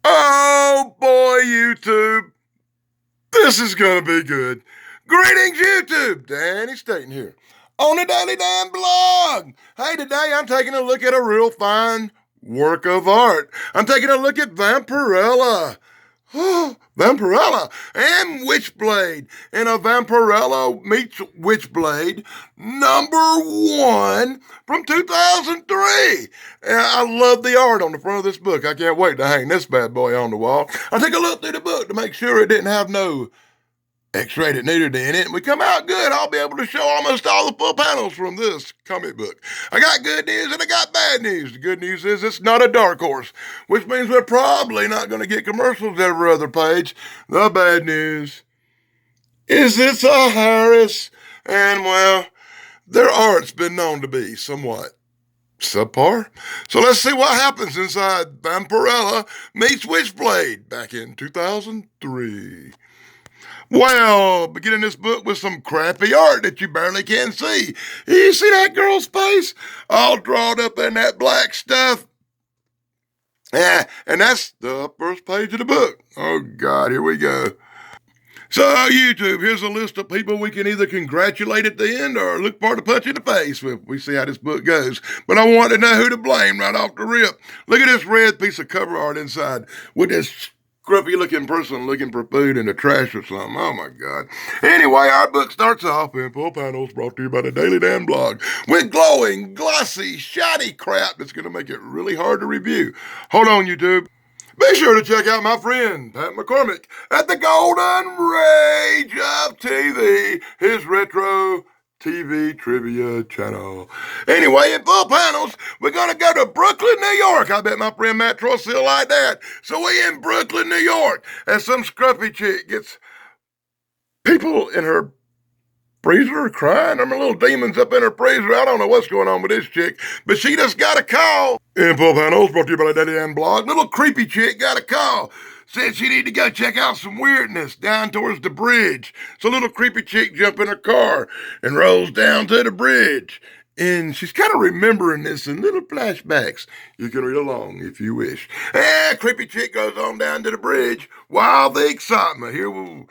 Oh boy, YouTube. This is gonna be good. Greetings, YouTube. Danny Staten here on the Daily Dan blog. Hey, today I'm taking a look at a real fine work of art. I'm taking a look at Vampirella. Vampirella and Witchblade in a Vampirella meets Witchblade #1 from 2003. And I love the art on the front of this book. I can't wait to hang this bad boy on the wall. I take a look through the book to make sure it didn't have no X-rated nudity in it, and we come out good. I'll be able to show almost all the full panels from this comic book. I got good news and I got bad news. The good news is it's not a dark horse, which means we're probably not going to get commercials every other page. The bad news is it's a Harris, and well, their art's been known to be somewhat subpar. So let's see what happens inside Vampirella meets Witchblade back in 2003. Well, beginning this book with some crappy art that you barely can see. You see that girl's face? All drawn up in that black stuff. Yeah, and that's the first page of the book. Oh, God, here we go. So, YouTube, here's a list of people we can either congratulate at the end or look for to punch in the face if we see how this book goes. But I want to know who to blame right off the rip. Look at this red piece of cover art inside with this scruffy looking person looking for food in the trash or something. Oh my God. Anyway, our book starts off in full panels brought to you by the Daily Dan blog with glowing, glossy, shiny crap that's going to make it really hard to review. Hold on, YouTube. Be sure to check out my friend, Pat McCormick, at the Golden Rage of TV, his retro TV trivia channel. Anyway, in full panels, we're going to go to Brooklyn, New York. I bet my friend Matt Troy still like that. So we in Brooklyn, New York, as some scruffy chick gets people in her freezer crying. There are little demons up in her freezer. I don't know what's going on with this chick, but she just got a call. In full panels, brought to you by the Daddy Dan blog, little creepy chick got a call. Said she need to go check out some weirdness down towards the bridge. So little creepy chick jump in her car and rolls down to the bridge. And she's kind of remembering this in little flashbacks. You can read along if you wish. And creepy chick goes on down to the bridge while the excitement. Here we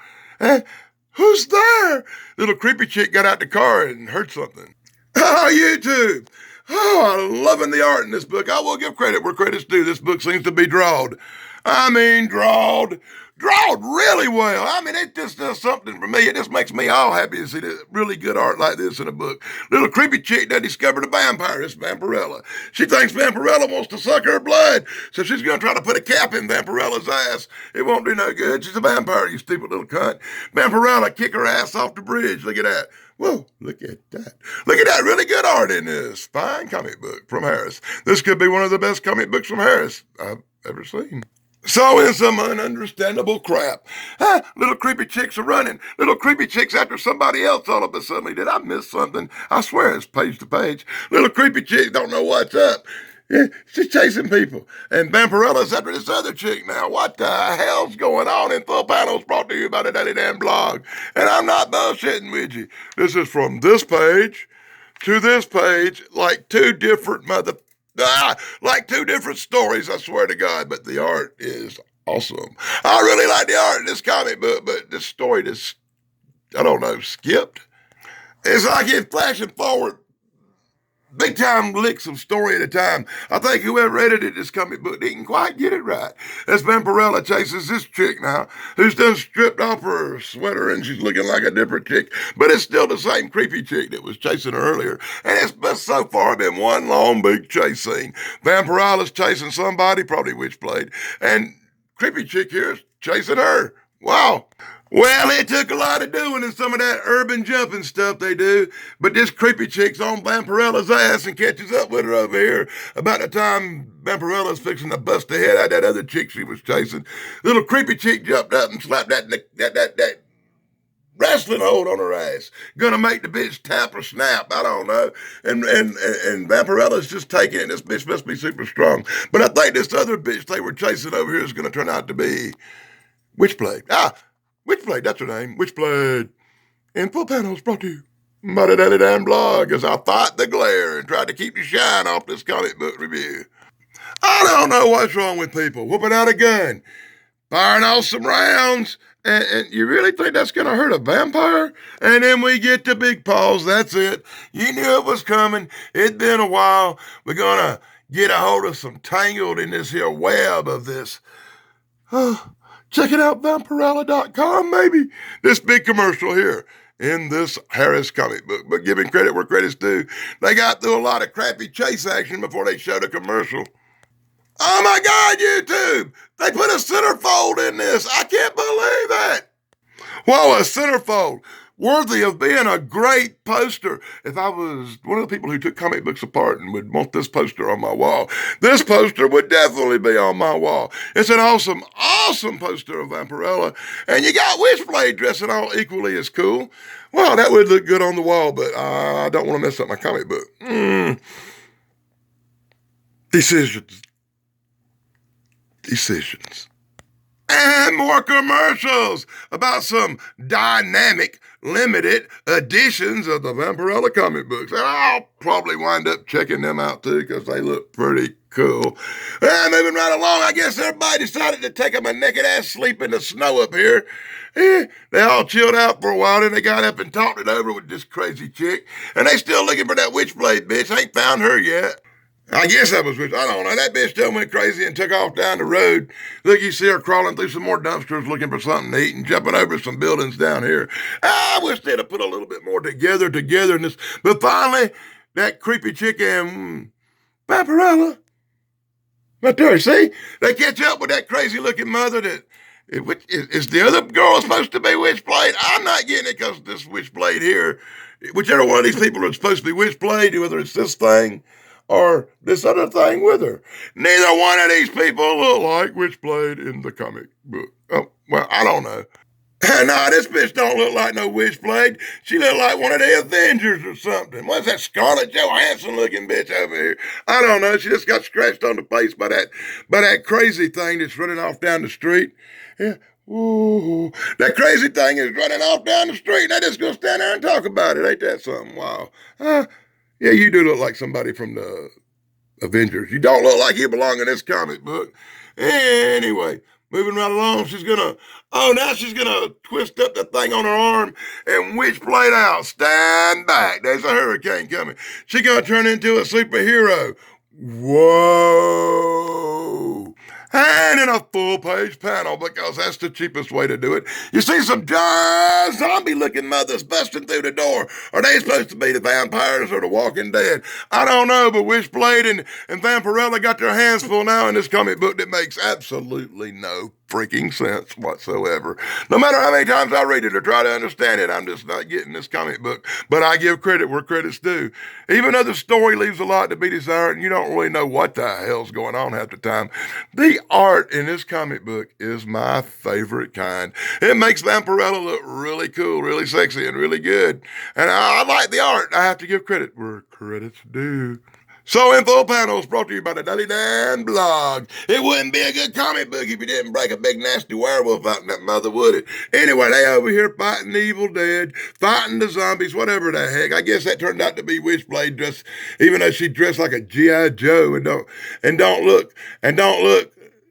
who's there? Little creepy chick got out the car and heard something. Oh, YouTube. Oh, I'm loving the art in this book. I will give credit where credit's due. This book seems to be drawed. Drawed really well. It just does something for me. It just makes me all happy to see really good art like this in a book. Little creepy chick that discovered a vampire, it's Vampirella. She thinks Vampirella wants to suck her blood, so she's going to try to put a cap in Vampirella's ass. It won't do no good. She's a vampire, you stupid little cunt. Vampirella kick her ass off the bridge. Look at that. Whoa, look at that. Look at that really good art in this fine comic book from Harris. This could be one of the best comic books from Harris I've ever seen. So in some ununderstandable crap, little creepy chicks are running. Little creepy chicks after somebody else all of a sudden. Did I miss something? I swear it's page to page. Little creepy chicks don't know what's up. Yeah, she's chasing people. And Vampirella's after this other chick now. What the hell's going on in full panels brought to you by the Daddy Dan blog? And I'm not bullshitting with you. This is from this page to this page, like two different like two different stories, I swear to God, but the art is awesome. I really like the art in this comic book, but this story just, I don't know, skipped. It's like it's flashing forward big time licks of story at a time. I think whoever edited this comic book didn't quite get it right. As Vampirella chases this chick now, who's done stripped off her sweater and she's looking like a different chick, but it's still the same creepy chick that was chasing her earlier. And it's been so far been one long big chase scene. Vampirella's chasing somebody, probably Witchblade, and creepy chick here is chasing her. Wow. Well, it took a lot of doing in some of that urban jumping stuff they do, but this creepy chick's on Vampirella's ass and catches up with her over here about the time Vampirella's fixing to bust the head out of that other chick she was chasing. Little creepy chick jumped up and slapped that wrestling hold on her ass. Gonna make the bitch tap or snap, I don't know. And Vampirella's just taking it. This bitch must be super strong. But I think this other bitch they were chasing over here is gonna turn out to be Witchblade. Witchblade, that's her name. Witchblade. In full panels brought to you by the Daily Dan blog as I fight the glare and try to keep the shine off this comic book review. I don't know what's wrong with people. Whooping out a gun, firing off some rounds, and you really think that's going to hurt a vampire? And then we get to Big Paws. That's it. You knew it was coming. It'd been a while. We're going to get a hold of some tangled in this here web of this. Check it out, Vampirelia.com, maybe. This big commercial here in this Harris comic book. But giving credit where credit's due, they got through a lot of crappy chase action before they showed a commercial. Oh my God, YouTube! They put a centerfold in this. I can't believe that. Whoa, a centerfold. Worthy of being a great poster. If I was one of the people who took comic books apart and would want this poster on my wall, this poster would definitely be on my wall. It's an awesome, awesome poster of Vampirelia. And you got Witchblade dressing all equally as cool. Well, that would look good on the wall, but I don't want to mess up my comic book. Decisions. And more commercials about some dynamic, limited editions of the Vampirelia comic books. And I'll probably wind up checking them out too because they look pretty cool. And moving right along, I guess everybody decided to take a naked ass sleep in the snow up here. They all chilled out for a while, then they got up and talked it over with this crazy chick. And they still looking for that Witchblade bitch. Ain't found her yet. I guess that was, I don't know. That bitch done went crazy and took off down the road. Look, you see her crawling through some more dumpsters looking for something to eat and jumping over some buildings down here. I wish they'd have put a little bit more together in this. But finally, that creepy chick and Vampirelia. Right there, see? They catch up with that crazy looking mother that, is the other girl supposed to be Witchblade? I'm not getting it because this Witchblade here, whichever one of these people are supposed to be Witchblade, whether it's this thing or this other thing with her. Neither one of these people look like Witchblade in the comic book. Oh, well, I don't know. Nah, this bitch don't look like no Witchblade. She look like one of the Avengers or something. What's that Scarlett Johansson looking bitch over here? I don't know. She just got scratched on the face by that crazy thing that's running off down the street. Yeah. Ooh, that crazy thing is running off down the street and they just gonna stand there and talk about it. Ain't that something? Wow. Yeah, you do look like somebody from the Avengers. You don't look like you belong in this comic book. Anyway, moving right along, now she's gonna twist up the thing on her arm and Witchblade out. Stand back. There's a hurricane coming. She's gonna turn into a superhero. Whoa. And in a full-page panel, because that's the cheapest way to do it, you see some giant zombie-looking mothers busting through the door. Are they supposed to be the vampires or the Walking Dead? I don't know, but Witchblade and Vampirelia got their hands full now in this comic book that makes absolutely no freaking sense whatsoever. No matter how many times I read it or try to understand it, I'm just not getting this comic book. But I give credit where credit's due. Even though the story leaves a lot to be desired and you don't really know what the hell's going on half the time, the art in this comic book is my favorite kind. It makes Vampirelia look really cool, really sexy, and really good. And I like the art. I have to give credit where credit's due. So Info Panels brought to you by the Daily Dan blog. It wouldn't be a good comic book if you didn't break a big nasty werewolf out in that mother, would it? Anyway, they over here fighting the evil dead, fighting the zombies, whatever the heck. I guess that turned out to be Witchblade dressed, even though she dressed like a G.I. Joe and don't look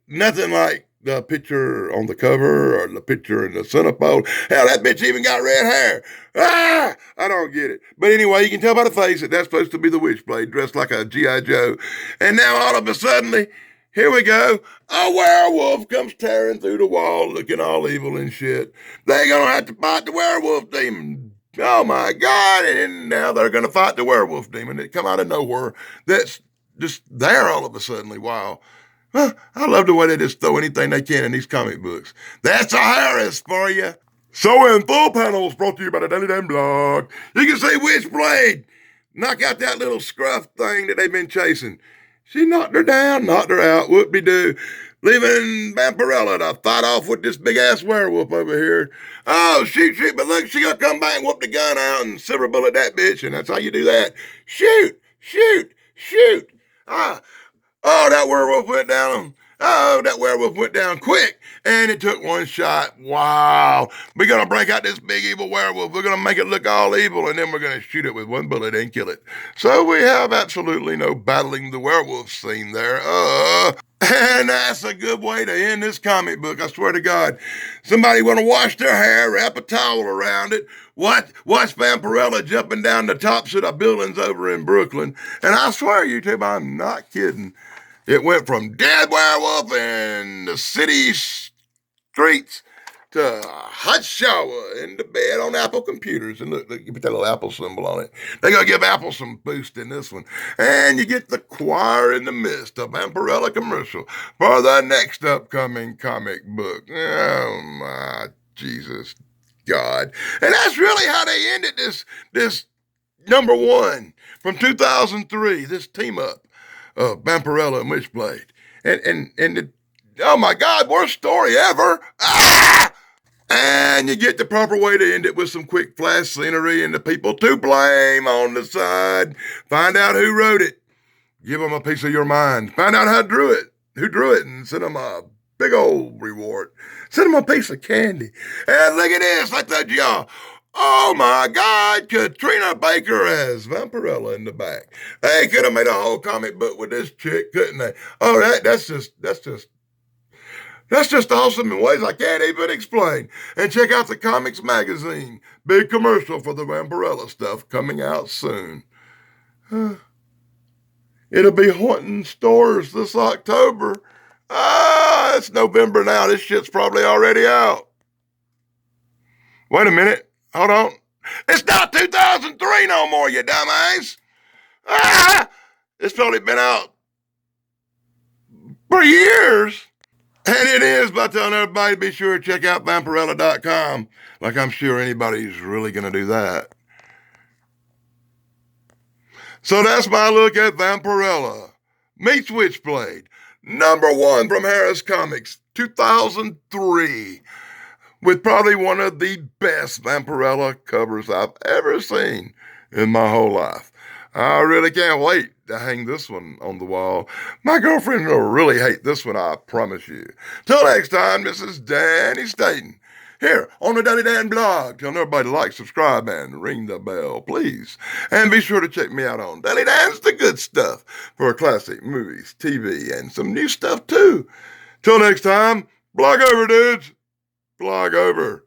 nothing like the picture on the cover or the picture in the centerfold. Hell, that bitch even got red hair. I don't get it. But anyway, you can tell by the face that that's supposed to be the Witchblade dressed like a G.I. Joe. And now all of a sudden, here we go. A werewolf comes tearing through the wall looking all evil and shit. They're going to have to fight the werewolf demon. Oh my God. And now they're going to fight the werewolf demon that come out of nowhere. That's just there all of a sudden. Wow. I love the way they just throw anything they can in these comic books. That's a Harris for you. So Info Panels brought to you by the Daily Dan blog. You can see Witchblade knock out that little scruff thing that they've been chasing. She knocked her down, knocked her out, whoop-de-doo, leaving Vampirelia to fight off with this big-ass werewolf over here. Oh, shoot, but look, she gonna come back and whoop the gun out and silver bullet that bitch, and that's how you do that. Shoot. Oh, that werewolf went down Oh, that werewolf went down quick, and it took one shot. Wow. We're going to break out this big evil werewolf. We're going to make it look all evil, and then we're going to shoot it with one bullet and kill it. So we have absolutely no battling the werewolf scene there. And that's a good way to end this comic book, I swear to God. Somebody want to wash their hair, wrap a towel around it, watch Vampirelia jumping down the tops of the buildings over in Brooklyn. And I swear, YouTube, I'm not kidding. It went from dead werewolf in the city streets to hot shower in the bed on Apple computers. And look, you put that little Apple symbol on it. They're going to give Apple some boost in this one. And you get the choir in the mist, a Vampirelia commercial for the next upcoming comic book. Oh, my Jesus God. And that's really how they ended this number one from 2003, this team up of Vampirelia and Witchblade. And oh my God, worst story ever. Ah! And you get the proper way to end it with some quick flash scenery and the people to blame on the side. Find out who wrote it. Give them a piece of your mind. Find out who drew it, and send them a big old reward. Send them a piece of candy. And look at this, I told y'all. Oh my God, Katrina Baker as Vampirelia in the back. They could have made a whole comic book with this chick, couldn't they? Oh, that's just awesome in ways I can't even explain. And check out the Comics Magazine. Big commercial for the Vampirelia stuff coming out soon. It'll be haunting stores this October. It's November now. This shit's probably already out. Wait a minute. Hold on. It's not 2003 no more, you dumbass. It's probably been out for years. And it is by telling everybody to be sure to check out Vampirelia.com. Like I'm sure anybody's really going to do that. So that's my look at Vampirelia meets Witchblade. Number one from Harris Comics, 2003. With probably one of the best Vampirelia covers I've ever seen in my whole life. I really can't wait to hang this one on the wall. My girlfriend will really hate this one, I promise you. Till next time, this is Danny Staten, here on the Danny Dan blog. Telling everybody to like, subscribe, and ring the bell, please. And be sure to check me out on Danny Dan's The Good Stuff for classic movies, TV, and some new stuff too. Till next time, blog over, dudes. Blog over.